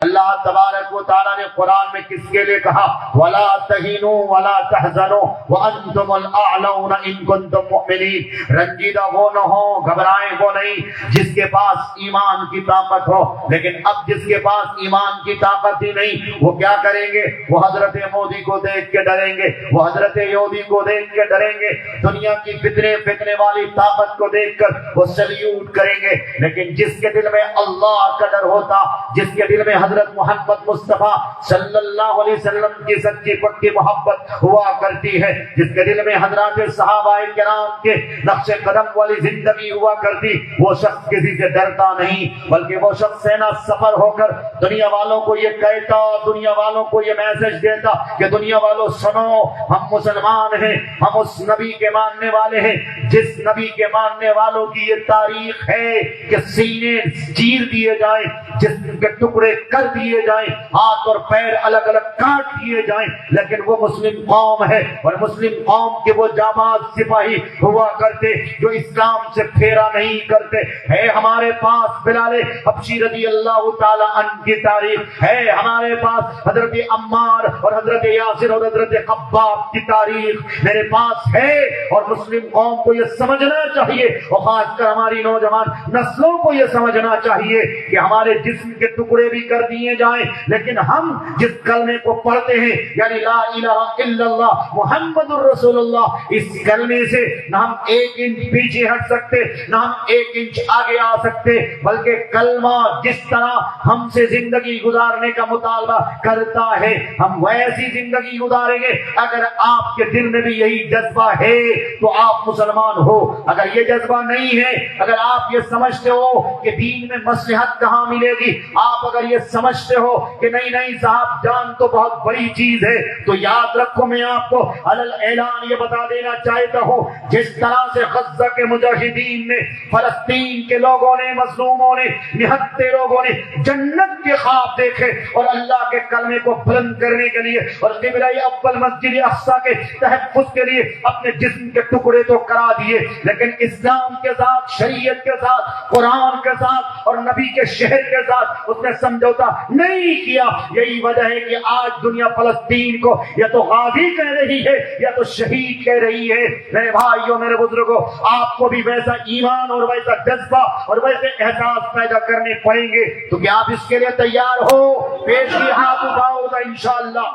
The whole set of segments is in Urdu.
اللہ تبارک و تعالیٰ نے قرآن میں کس کے لیے کہا وَلَا تَهِنُوا وَلَا تَحْزَنُوا وَأَنْتُمُ الْأَعْلَوْنَ إِن كُنتُم مُؤْمِنِينَ، رنجیدہ وہ نہ ہو، گھبرائیں وہ نہیں جس کے پاس ایمان کی طاقت ہو، لیکن اب جس کے پاس ایمان کی طاقت ہی نہیں وہ کیا کریں گے؟ وہ حضرت مودی کو دیکھ کے ڈریں گے، وہ حضرت یہودی کو دیکھ کے ڈریں گے، دنیا کی فتنے والی طاقت کو دیکھ کر وہ سلیوٹ کریں گے۔ لیکن جس کے دل میں اللہ کا ڈر ہوتا، جس کے دل میں حضرت محمد مصطفیٰ صلی اللہ علیہ وسلم کی سچی پکی محبت ہوا کرتی ہے، جس کے دل میں حضرات صحابہ کرام کے نقش قدم والی زندگی ہوا کرتی، وہ شخص کسی سے ڈرتا نہیں، بلکہ وہ شخص سینا سفر ہو کر دنیا والوں کو یہ کہتا، دنیا والوں کو یہ میسج دیتا کہ دنیا والوں سنو، ہم مسلمان ہیں، ہم اس نبی کے ماننے والے ہیں جس نبی کے ماننے والوں کی یہ تاریخ ہے کہ سینے چیر دیے جائیں، جسم کے ٹکڑے کر دیے جائیں، ہاتھ اور پیر الگ الگ کاٹ دیے جائیں، لیکن وہ مسلم قوم ہے، اور مسلم قوم کے وہ جانباز سپاہی ہوا کرتے جو اسلام سے پھیرا نہیں کرتے۔ ہے ہمارے پاس بلال حبشی رضی اللہ تعالی عنہ کی تاریخ، ہے ہمارے پاس حضرت عمار اور حضرت یاسر اور حضرت خباب کی تاریخ میرے پاس ہے، اور مسلم قوم کو یہ سمجھنا چاہیے، اور خاص کر ہماری نوجوان نسلوں کو یہ سمجھنا چاہیے کہ ہمارے جسم کے ٹکڑے بھی کر دیے جائیں، لیکن ہم جس کلمے کو پڑھتے ہیں یعنی لا الہ الا اللہ محمد الرسول اللہ، اس کلمے سے نہ ہم ایک انچ پیچھے ہٹ سکتے، نہ ہم ایک انچ آگے آ سکتے، بلکہ کلمہ جس طرح ہم سے زندگی گزارنے کا مطالبہ کرتا ہے ہم ویسی زندگی گزاریں گے۔ اگر آپ کے دل میں بھی یہی جذبہ ہے تو آپ مسلمان ہو، اگر یہ جذبہ نہیں ہے، اگر آپ یہ سمجھتے ہو کہ دین میں مصلحت کہاں ملے گی، آپ اگر یہ سمجھتے ہو کہ نہیں صاحب جان تو بہت بڑی چیز ہے، تو یاد رکھو میں آپ کو علل اعلان یہ بتا دینا چاہتا ہوں، جس طرح سے غزہ کے مجاہدین نے، فلسطین کے لوگوں نے، مظلوموں نے، نہتے لوگوں نے جنت کے خواب دیکھے اور اللہ کے کلمے کو بلند کرنے کے لیے اور قبلہ اول مسجد اقصی کے تحفظ کے لیے اپنے جسم کے ٹکڑے تو کرا دیے، لیکن اسلام کے ساتھ، شریعت کے ساتھ، قرآن کے ساتھ اور نبی کے شہر کے ساتھ اس نے سمجھوتا نہیں کیا۔ یہی وجہ ہے کہ آج دنیا فلسطین کو یا تو غازی کہہ رہی ہے یا تو شہید کہہ رہی ہے۔ میرے بھائیوں، میرے بزرگوں، آپ کو بھی ویسا ایمان اور ویسا جذبہ اور ویسے احساس پیدا کرنے پڑیں گے، تو کیا آپ اس کے لیے تیار ہو؟ پیشی ہاتھ اٹھاؤ گا انشاءاللہ۔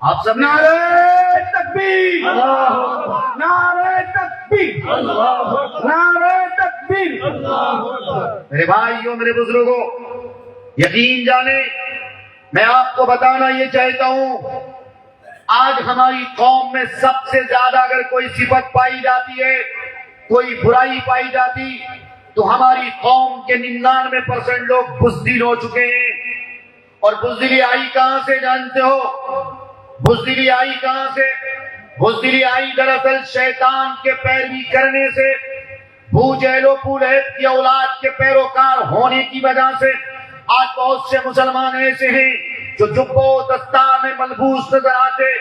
آپ سب نعرہ تکبیر، نعرہ تکبیر، نعرہ تکبیر۔ میرے بھائیوں، میرے بزرگوں، یقین جانے میں آپ کو بتانا یہ چاہتا ہوں، آج ہماری قوم میں سب سے زیادہ اگر کوئی صفت پائی جاتی ہے، کوئی برائی پائی جاتی، تو ہماری قوم کے 99% لوگ بزدل ہو چکے ہیں۔ اور بزدلی آئی کہاں سے جانتے ہو؟ بزدلی آئی کہاں سے؟ بزدلی آئی دراصل شیطان کے پیروی کرنے سے، ابو جہل و ابو لہب کی اولاد کے پیروکار ہونے کی وجہ سے۔ آج بہت سے مسلمان ایسے ہیں جو جبوں و دستار میں ملبوس نظر آتے،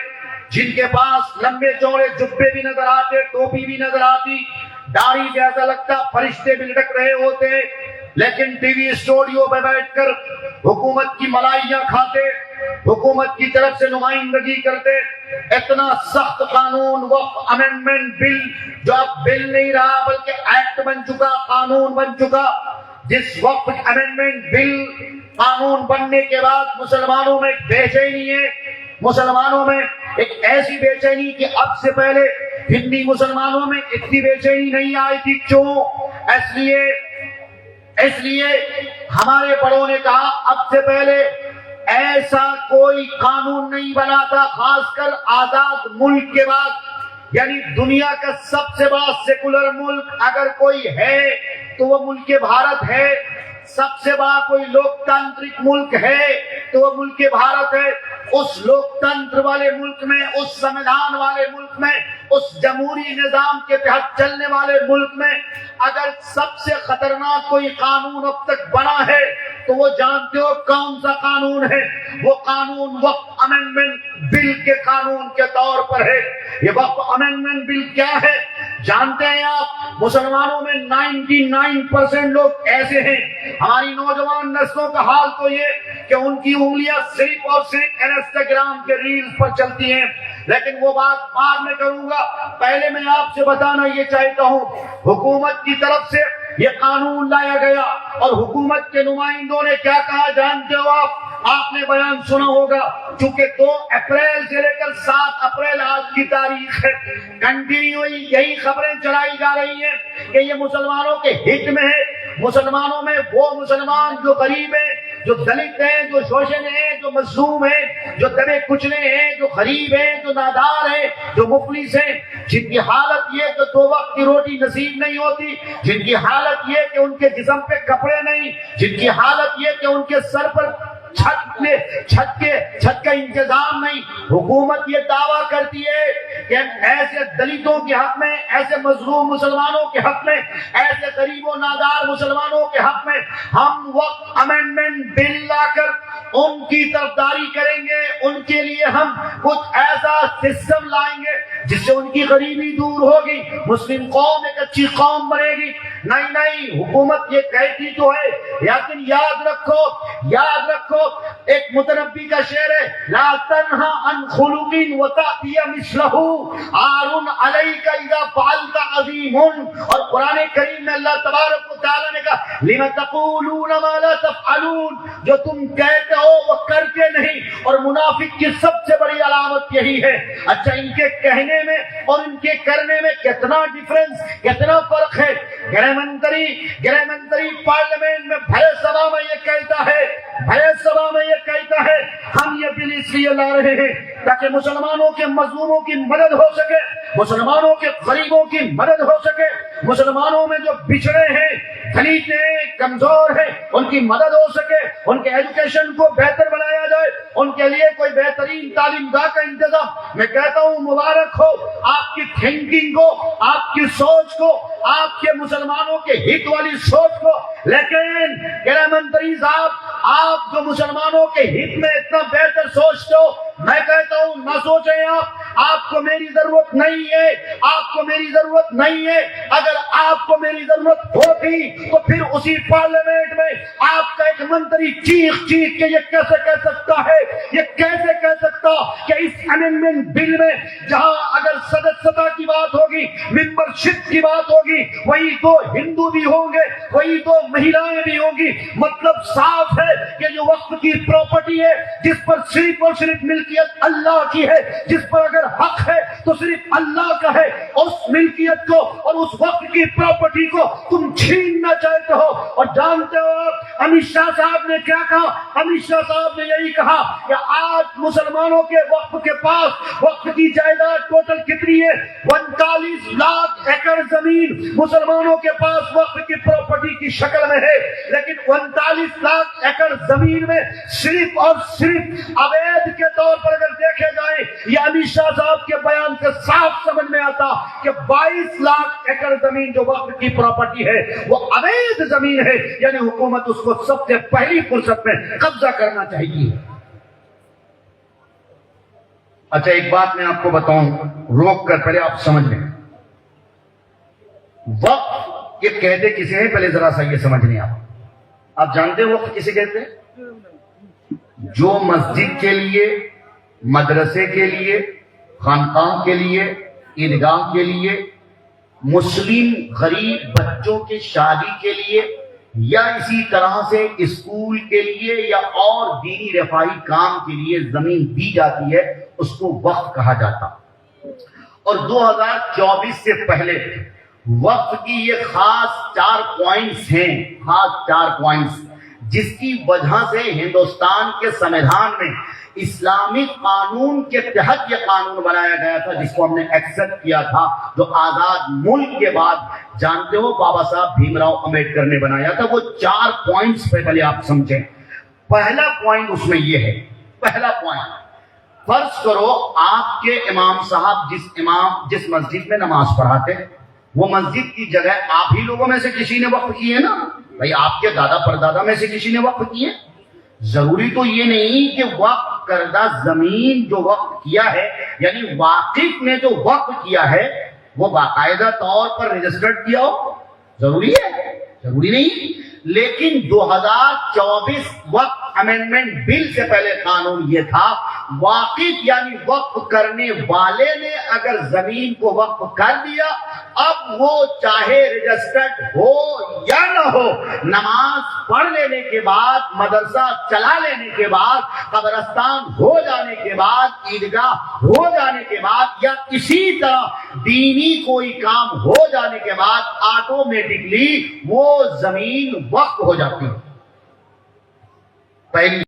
جن کے پاس لمبے چوڑے جبے بھی نظر آتے، ٹوپی بھی نظر آتی، داڑھی سے ایسا لگتا فرشتے بھی لٹک رہے ہوتے، لیکن ٹی وی اسٹوڈیو پہ بیٹھ کر حکومت کی ملائیاں کھاتے، حکومت کی طرف سے نمائندگی کرتے۔ اتنا سخت قانون وقف امینڈمنٹ بل، جو اب بل نہیں رہا بلکہ ایکٹ بن چکا، قانون بن چکا، جس وقف امینڈمنٹ بل قانون بننے کے بعد مسلمانوں میں ایک بے چینی ہے، مسلمانوں میں ایک ایسی بے چینی کہ اب سے پہلے ہندی مسلمانوں میں اتنی بے چینی نہیں آئی تھی۔ کیوں؟ اس لیے ہمارے بڑوں نے کہا اب سے پہلے ایسا کوئی قانون نہیں بنا تھا، خاص کر آزاد ملک کے بعد، یعنی دنیا کا سب سے بڑا سیکولر ملک اگر کوئی ہے تو وہ ملک بھارت ہے، سب سے بڑا کوئی لوکتانترک ملک ہے تو وہ ملک بھارت ہے۔ اس لوکتنتر والے ملک میں، اس سمویدھان والے ملک میں، اس جمہوری نظام کے تحت چلنے والے ملک میں اگر سب سے خطرناک کوئی قانون اب تک بنا ہے تو وہ جانتے ہو کون سا قانون ہے؟ وہ قانون وقف امینڈمنٹ بل کے قانون کے طور پر ہے۔ یہ وقف امینڈمنٹ بل کیا ہے؟ جانتے ہیں آپ مسلمانوں میں 99% لوگ ایسے ہیں. ہماری نوجوان نسلوں کا حال تو یہ کہ ان کی انگلیاں صرف اور صرف انسٹاگرام کے ریلز پر چلتی ہیں. لیکن وہ بات بعد میں کروں گا. پہلے میں آپ سے بتانا یہ چاہتا ہوں, حکومت کی طرف سے یہ قانون لایا گیا اور حکومت کے نمائندوں نے کیا کہا جانتے ہو آپ نے بیان سنا ہوگا. چونکہ 2 اپریل سے لے کر 7 اپریل آج کی تاریخ ہے, کنٹینیو یہی خبریں چلائی جا رہی ہیں کہ یہ مسلمانوں کے ہت میں ہے. مسلمانوں میں وہ مسلمان جو غریب ہیں, جو دلت ہیں, جو شوشن ہیں, جو مظلوم ہیں, جو دبے کچلے ہیں, جو غریب ہیں, جو نادار ہیں, جو مفلس ہیں, جن کی حالت یہ کہ 2 وقت کی روٹی نصیب نہیں ہوتی, جن کی حالت یہ کہ ان کے جسم پہ کپڑے نہیں, جن کی حالت یہ کہ ان کے سر پر چھت کا انتظام نہیں. حکومت یہ دعویٰ کرتی ہے کہ ایسے دلتوں کے حق میں, ایسے مظلوم مسلمانوں کے حق میں, ایسے غریب و نادار مسلمانوں کے حق میں ہم وقت امینڈمنٹ بل لا کر ان کی طرفداری کریں گے. ان کے لیے ہم کچھ ایسا سسٹم لائیں گے جس سے ان کی غریبی دور ہوگی, مسلم قوم ایک اچھی قوم بنے گی. نہیں, حکومت یہ کہتی تو ہے, لیکن یاد رکھو ایک متنبی کا شعر ہے, لا تنہا عن خلق وتأتی مثلہ عار علیک اذا فعلت عظیم. اور قرآن کریم میں اللہ تبارک و تعالی نے کہا لم تقولون ما لا تفعلون, جو تم کہتے ہو وہ کرتے نہیں. اور منافق کی سب سے بڑی علامت یہی ہے. اچھا, ان کے کہنے میں اور ان کے کرنے میں کتنا ڈیفرنس, کتنا فرق ہے. گرہ منتری پارلیمنٹ میں بھرے سبھا میں یہ کہتا ہے ہم یہ بل اس لیے لا رہے ہیں تاکہ مسلمانوں کے مظلوموں کی مدد ہو سکے, مسلمانوں کے غریبوں کی مدد ہو سکے, مسلمانوں میں جو بچھڑے ہیں, دلت ہیں, کمزور ہیں, ان کی مدد ہو سکے, ان کے ایجوکیشن کو بہتر بنایا جائے, ان کے لیے کوئی بہترین تعلیم گاہ کا انتظام. میں کہتا ہوں مبارک ہو آپ کی تھنکنگ کو, آپ کی سوچ کو, آپ کے مسلمانوں کے ہت والی سوچ کو. لیکن گرہ منتری صاحب, آپ جو مسلمانوں کے ہت میں اتنا بہتر سوچتے ہو, میں کہتا ہوں نہ سوچیں. آپ کو میری ضرورت نہیں ہے, آپ کو میری ضرورت نہیں ہے. اگر آپ کو میری ضرورت ہوتی تو پھر اسی پارلیمنٹ میں آپ کا ایک منتری چیخ کے یہ کیسے کہہ سکتا ہے, یہ کیسے کہہ سکتا کہ اس امینڈمنٹ بل میں جہاں اگر سدسیتا کی بات ہوگی, ممبر شپ کی بات ہوگی, وہی تو ہندو بھی ہوں گے, وہی تو مہیلائیں بھی ہوں گی. مطلب صاف ہے کہ جو وقت کی پراپرٹی ہے, جس پر صرف اور صرف ملکیت اللہ کی ہے, جس پر اگر حق ہے تو صرف اللہ کا ہے, اس ملکیت کو اور اس وقت کی پراپرٹی کو تم چھیننا چاہتے ہو. اور جانتے ہو امت شاہ صاحب نے کیا کہا؟ امت شاہ صاحب نے یہی کہا کہ آج مسلمانوں کے وقف کے پاس وقف کی جائیداد ٹوٹل کتنی ہے؟ 39 لاکھ ایکڑ زمین مسلمانوں کے پاس وقف کی پراپرٹی کی شکل میں ہے. لیکن 39 لاکھ ایکڑ زمین میں صرف اور صرف اویدھ کے طور پر اگر دیکھے جائیں, یہ امت شاہ صاحب کے بیان سے صاف سمجھ میں آتا کہ 22 لاکھ ایکڑ زمین جو وقف کی پراپرٹی ہے وہ اویدھ زمین ہے. یعنی حکومت اس کو سب سے پہلی فرصت میں قبضہ کرنا چاہیے. اچھا, ایک بات میں آپ کو بتاؤں, روک کر پہلے آپ سمجھ لیں. وقف یہ کہتے کسے ہیں, پہلے ذرا سا یہ سمجھ لیں. آپ جانتے ہیں وقف کسے کہتے ہیں؟ جو مسجد کے لیے, مدرسے کے لیے, خانقاہ کے لیے, عیدگاہ کے لیے, مسلم غریب بچوں کے شادی کے لیے, یا اسی طرح سے اسکول کے لیے یا اور دینی رفاہی کام کے لیے زمین دی جاتی ہے, اس کو وقف کہا جاتا. اور 2024 سے پہلے وقف کی یہ خاص 4 پوائنٹس ہیں, خاص 4 پوائنٹس جس کی وجہ سے ہندوستان کے سمویدھان میں اسلامک قانون کے تحت یہ قانون بنایا گیا تھا, جس کو ہم نے ایکسپٹ کیا تھا, جو آزاد ملک کے بعد جانتے ہو بابا صاحب بھیم راؤ امبیڈکر نے بنایا تھا. وہ 4 پوائنٹس پہ پہلے آپ سمجھیں. پہلا پوائنٹ اس میں یہ ہے, پہلا پوائنٹ, فرض کرو آپ کے امام صاحب جس مسجد میں نماز پڑھاتے ہیں, وہ مسجد کی جگہ آپ ہی لوگوں میں سے کسی نے وقف کی ہے نا بھائی, آپ کے دادا پردادا میں سے کسی نے وقف کی ہے. ضروری تو یہ نہیں کہ وقف کردہ زمین جو وقف کیا ہے, یعنی واقف نے جو وقف کیا ہے وہ باقاعدہ طور پر رجسٹرڈ کیا ہو؟ ضروری ہے؟ ضروری نہیں. لیکن 2024 وقف امینڈمنٹ بل سے پہلے قانون یہ تھا، واقف یعنی وقف کرنے والے نے اگر زمین کو وقف کر دیا، اب وہ چاہے رجسٹرڈ ہو یا نہ ہو، نماز پڑھ لینے کے بعد، مدرسہ چلا لینے کے بعد، قبرستان ہو جانے کے بعد، عیدگاہ ہو جانے کے بعد، یا اسی طرح دینی کوئی کام ہو جانے کے بعد آٹومیٹکلی وہ زمین وقف ہو جاتی ہے. پہلی